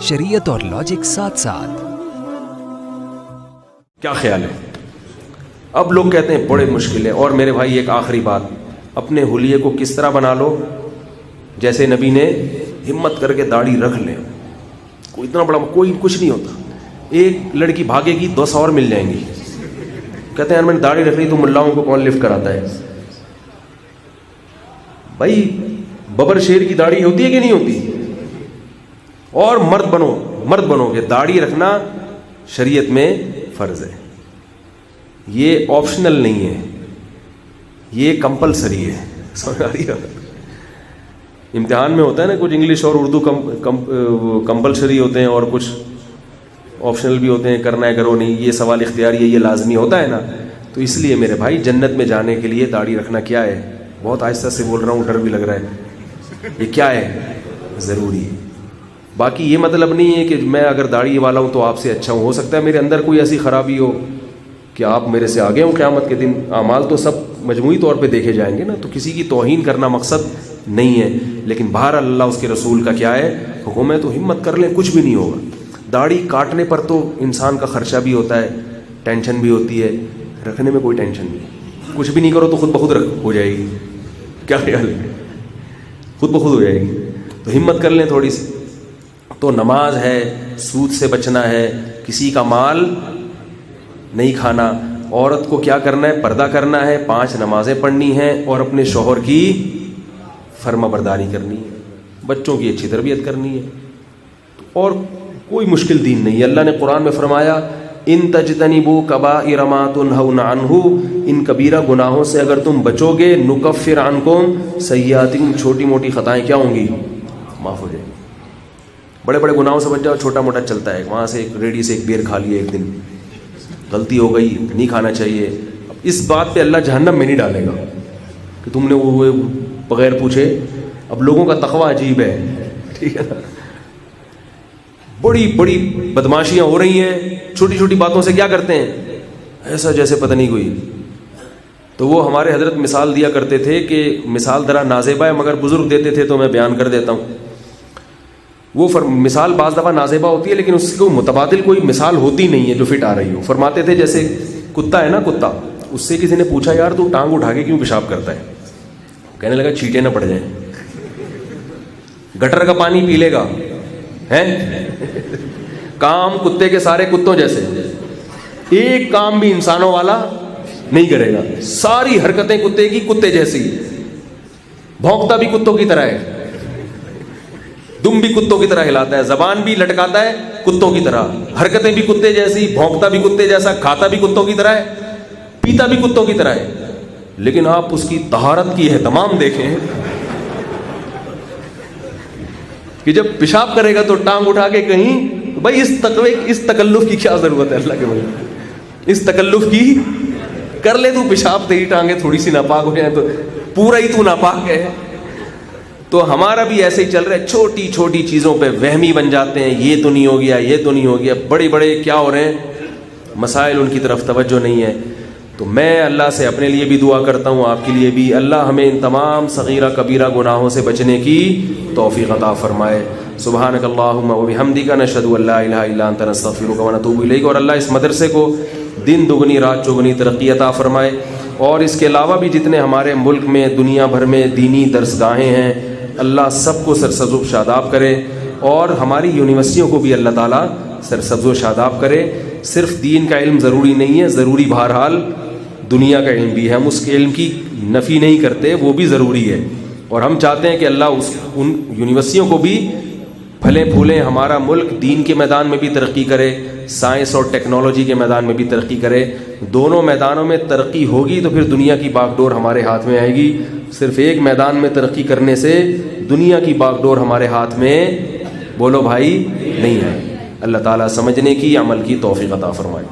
शरीयत और लॉजिक साथ साथ। क्या ख्याल है? अब लोग कहते हैं बड़े मुश्किल है। और मेरे भाई एक आखिरी बात, अपने हुलिये को किस तरह बना लो, जैसे नबी ने हिम्मत करके दाढ़ी रख ले, कोई इतना बड़ा कोई कुछ नहीं होता। एक लड़की भागेगी 200 और मिल जाएंगी। कहते हैं यार मैंने दाढ़ी रख ली तो मुल्लाओं को कौन लिफ्ट कराता है? भाई बबर शेर की दाढ़ी होती है कि नहीं होती? और मर्द बनोगे, दाढ़ी रखना शरीयत में फर्ज है, ये ऑप्शनल नहीं है, ये कंपलसरी है। समझ आ रही है? इम्तिहान में होता है ना, कुछ इंग्लिश और उर्दू कंपलसरी होते हैं और कुछ ऑप्शनल भी होते हैं, करना है करो नहीं, ये सवाल इख्तियारी है, ये लाजमी होता है ना। तो इसलिए मेरे भाई जन्नत में जाने के लिए दाढ़ी रखना क्या है, बहुत आहिस्ता से बोल रहा हूँ, डर भी लग रहा है, ये क्या है, ज़रूरी है। बाकी ये मतलब नहीं है कि मैं अगर दाढ़ी वाला हूँ तो आपसे अच्छा हूँ। हो सकता है मेरे अंदर कोई ऐसी ख़राबी हो कि आप मेरे से आगे हों क़यामत के दिन। आमाल तो सब मजमूई तौर पे देखे जाएंगे ना, तो किसी की तौहीन करना मकसद नहीं है। लेकिन बहर अल्लाह उसके रसूल का क्या है हुक्म है, तो हिम्मत कर लें, कुछ भी नहीं होगा। दाढ़ी काटने पर तो इंसान का ख़र्चा भी होता है, टेंशन भी होती है, रखने में कोई टेंशन नहीं है। कुछ भी नहीं करो तो खुद ब खुद हो जाएगी। क्या ख्याल है? खुद ब खुद हो जाएगी। तो हिम्मत कर लें थोड़ी सी। तो नमाज है, सूद से बचना है, किसी का माल नहीं खाना, औरत को क्या करना है, पर्दा करना है, 5 नमाजें पढ़नी हैं और अपने शौहर की फर्माबरदारी करनी है, बच्चों की अच्छी तरबियत करनी है। और कोई मुश्किल दीन नहीं है। अल्लाह ने कुरान में फरमाया इन तजतनिबू कबाइर मा तुनहौना अन्हु, इन कबीरा गुनाहों से अगर तुम बचोगे, नुकफ्फिर अन्कुम सय्यातिकुम, छोटी मोटी खताएं क्या होंगी, माफ़ हो जाएंगी। बड़े बड़े गुनाहों से बच जाओ, छोटा मोटा चलता है, वहाँ से एक रेडी से एक बेर खा लिए एक दिन, गलती हो गई, नहीं खाना चाहिए। अब इस बात पे अल्लाह जहन्नम में नहीं डालेगा कि तुमने वो बगैर पूछे। अब लोगों का तकवा अजीब है, ठीक है ना, बड़ी बड़ी बदमाशियाँ हो रही हैं, छोटी छोटी बातों से क्या करते हैं, ऐसा जैसे पता नहीं कोई। तो वो हमारे हजरत मिसाल दिया करते थे कि मिसाल दरा नाजेबा है मगर बुजुर्ग देते थे तो मैं बयान कर देता हूँ। वो मिसाल बाज़ दफ़ा नाजेबा होती है लेकिन उसकी कोई मुतबादिल कोई मिसाल होती नहीं है जो फिट आ रही हो। फरमाते थे जैसे कुत्ता है ना, कुत्ता, उससे किसी ने पूछा यार तू टांग उठा के क्यों पेशाब करता है? कहने लगा छींटे ना पड़ जाए। गटर का पानी पी लेगा, हैं? काम कुत्ते के सारे कुत्तों जैसे, एक काम भी इंसानों वाला नहीं करेगा, सारी हरकतें कुत्ते की कुत्ते जैसी, भौंकता भी कुत्तों की तरह है, दुम भी कुत्तों की तरह हिलाता है, जबान भी लटकाता है कुत्तों की तरह, हरकतें भी कुत्ते जैसी, भौंकता भी कुत्ते जैसा, खाता भी कुत्तों की तरह है, पीता भी कुत्तों की तरह है। लेकिन आप उसकी तहारत की एहतमाम देखें कि जब पेशाब करेगा तो टांग उठा के कहीं, तो भाई इस तकल्लुफ की क्या जरूरत है? अल्लाह के बंदे, इस तकल्लुफ की कर ले तू पेशाब, तेरी टांगे थोड़ी सी नापाक हो जाए तो पूरा ही तू नापाक है। तो हमारा भी ऐसे ही चल रहा है, छोटी छोटी चीज़ों पे वहमी बन जाते हैं, ये तो नहीं हो गया, ये तो नहीं हो गया, बड़े बड़े क्या हो रहे हैं मसाइल, उनकी तरफ तवज्जो नहीं है। तो मैं अल्लाह से अपने लिए भी दुआ करता हूँ, आपके लिए भी, अल्लाह हमें इन तमाम सगीरा कबीरा गुनाहों से बचने की तौफीक अता फरमाए। सुबहानक अल्लाहुम्मा व बिहम्दिका नशहदु अल्ला इलाहा इल्ला अंता नस्तगफिरुका व नतूबु इलैक। और अल्लाह इस मदरसे को दिन दुगनी रात चौगुनी तरक्की अता फरमाए। और इसके अलावा भी जितने हमारे मुल्क में दुनिया भर में दीनी दरसगाहें हैं, अल्लाह सबको सरसब्ज़ शादाब करे। और हमारी यूनिवर्सिटियों को भी अल्लाह ताला सरसब्ज़ शादाब करे। सिर्फ दीन का इल्म ज़रूरी नहीं है, ज़रूरी बहरहाल दुनिया का इल्म भी है। हम उस इल्म की नफ़ी नहीं करते, वो भी ज़रूरी है। और हम चाहते हैं कि अल्लाह उन यूनिवर्सिटियों को भी फले फूलें, हमारा मुल्क दीन के मैदान में भी तरक्की करे, साइंस और टेक्नोलॉजी के मैदान में भी तरक्की करे। दोनों मैदानों में तरक्की होगी तो फिर दुनिया की बागडोर हमारे हाथ में आएगी। सिर्फ एक मैदान में तरक्की करने से दुनिया की बागडोर हमारे हाथ में, बोलो भाई, नहीं है। अल्लाह ताला समझने की, अमल की तौफीक अता फरमाए।